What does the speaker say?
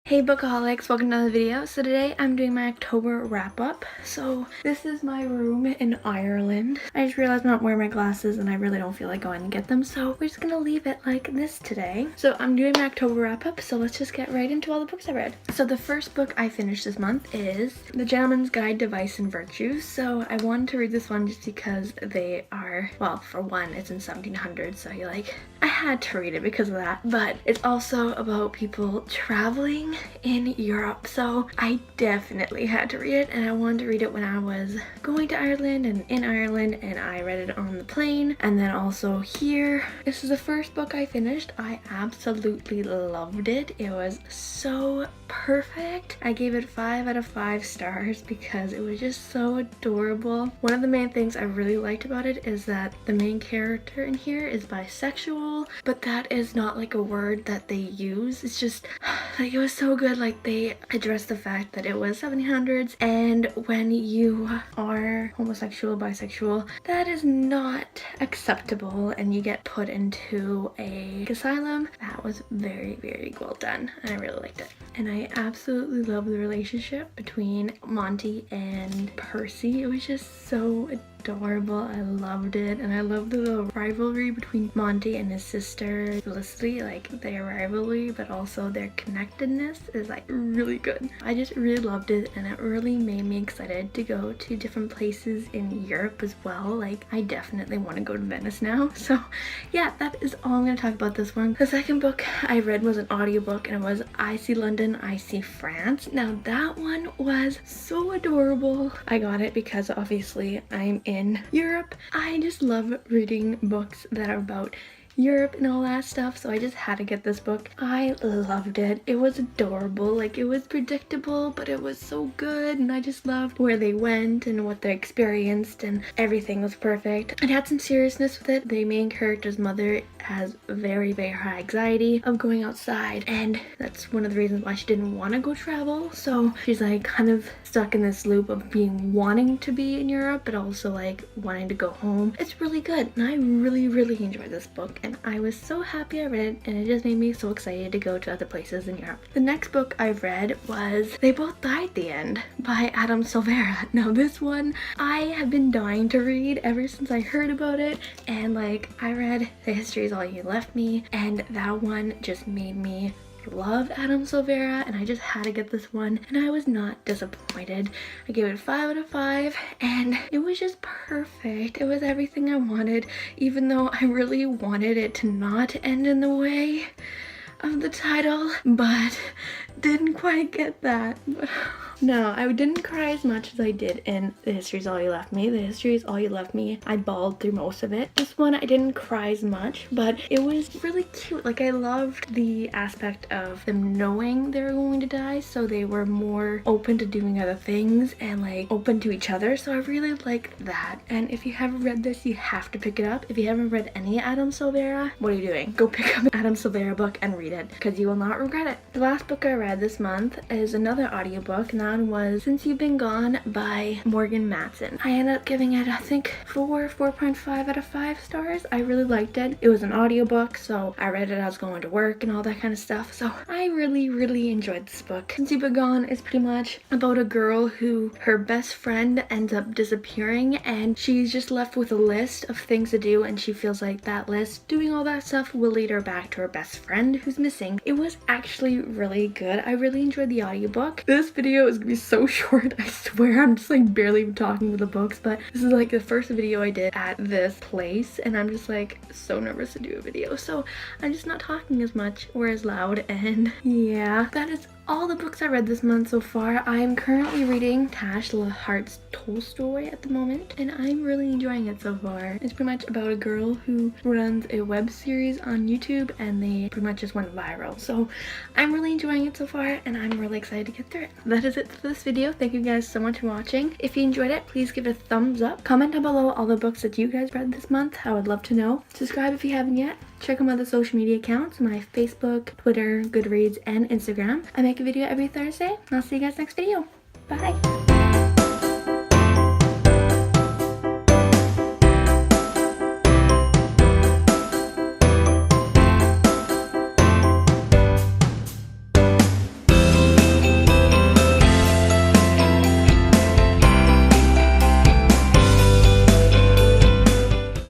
Hey bookaholics, welcome to another video. So today I'm doing my October wrap up. So this is my room in Ireland. I just realized I'm not wearing my glasses and I really don't feel like going to get them, so we're just gonna leave it like this today. So I'm doing my October wrap up, so let's just get right into all the books I read. So the first book I finished this month is The Gentleman's Guide to Vice and Virtue. So I wanted to read this one just because they are, well, for one, it's in 1700s, so you're like, I had to read it because of that, but it's also about people traveling in Europe, so I definitely had to read it, and I wanted to read it when I was going to Ireland and in Ireland, and I read it on the plane and then also here. This is the first book I finished. I absolutely loved it. It was so perfect. I gave it 5 out of 5 stars because it was just so adorable. One of the main things I really liked about it is that the main character in here is bisexual, but that is not like a word that they use. It's just like, it was so good. Like, they addressed the fact that it was 1700s, and when you are homosexual, bisexual, that is not acceptable and you get put into a asylum. That was very, very well done, and I really liked it. And I absolutely love the relationship between Monty and Percy. It was just so adorable. I loved it, and I love the little rivalry between Monty and his sister Felicity. Like, their rivalry but also their connectedness is like really good. I just really loved it, and it really made me excited to go to different places in Europe as well. Like, I definitely want to go to Venice now. So yeah, that is all I'm going to talk about this one. The second book I read was an audiobook, and it was I See London, I See France. Now that one was so adorable. I got it because obviously I'm in Europe. I just love reading books that are about Europe and all that stuff, so I just had to get this book. I loved it. It was adorable. Like, it was predictable, but it was so good, and I just loved where they went and what they experienced, and everything was perfect. It had some seriousness with it. The main character's mother has very, very high anxiety of going outside, and that's one of the reasons why she didn't want to go travel. So she's like kind of stuck in this loop of wanting to be in Europe, but also like wanting to go home. It's really good, and I really, really enjoyed this book, and I was so happy I read it, and it just made me so excited to go to other places in Europe. The next book I read was They Both Die at the End by Adam Silvera. Now this one I have been dying to read ever since I heard about it, and like, I read The History Is All You Left Me, and that one just made me love Adam Silvera, and I just had to get this one, and I was not disappointed. I gave it 5 out of 5, and it was just perfect. It was everything I wanted, even though I really wanted it to not end in the way of the title, but didn't quite get that. No, I didn't cry as much as I did in The History Is All You Left Me. The History Is All You Left Me, I bawled through most of it. This one I didn't cry as much, but it was really cute. Like, I loved the aspect of them knowing they were going to die, so they were more open to doing other things and like open to each other, so I really liked that. And if you haven't read this, you have to pick it up. If you haven't read any Adam Silvera, what are you doing? Go pick up an Adam Silvera book and read it, because you will not regret it. The last book I read this month is another audiobook, and that one was Since You've Been Gone by Morgan Matson. I ended up giving it, I think, 4.5 out of 5 stars. I really liked it. It was an audiobook, so I read it as I was going to work and all that kind of stuff, so I really, really enjoyed this book. Since You've Been Gone is pretty much about a girl who, her best friend ends up disappearing, and she's just left with a list of things to do, and she feels like that list, doing all that stuff, will lead her back to her best friend who's missing. It was actually really good. I really enjoyed the audiobook. This video is gonna be so short, I swear. I'm just like barely talking with the books, but this is like the first video I did at this place, and I'm just like so nervous to do a video, so I'm just not talking as much or as loud. And yeah, that is all the books I read this month so far. I am currently reading Tash Lahart's Tolstoy at the moment, and I'm really enjoying it so far. It's pretty much about a girl who runs a web series on YouTube, and they pretty much just went viral. So I'm really enjoying it so far, and I'm really excited to get through it. That is it for this video. Thank you guys so much for watching. If you enjoyed it, please give it a thumbs up. Comment down below all the books that you guys read this month. I would love to know. Subscribe if you haven't yet. Check out my other social media accounts, my Facebook, Twitter, Goodreads, and Instagram. I make a video every Thursday, and I'll see you guys next video. Bye!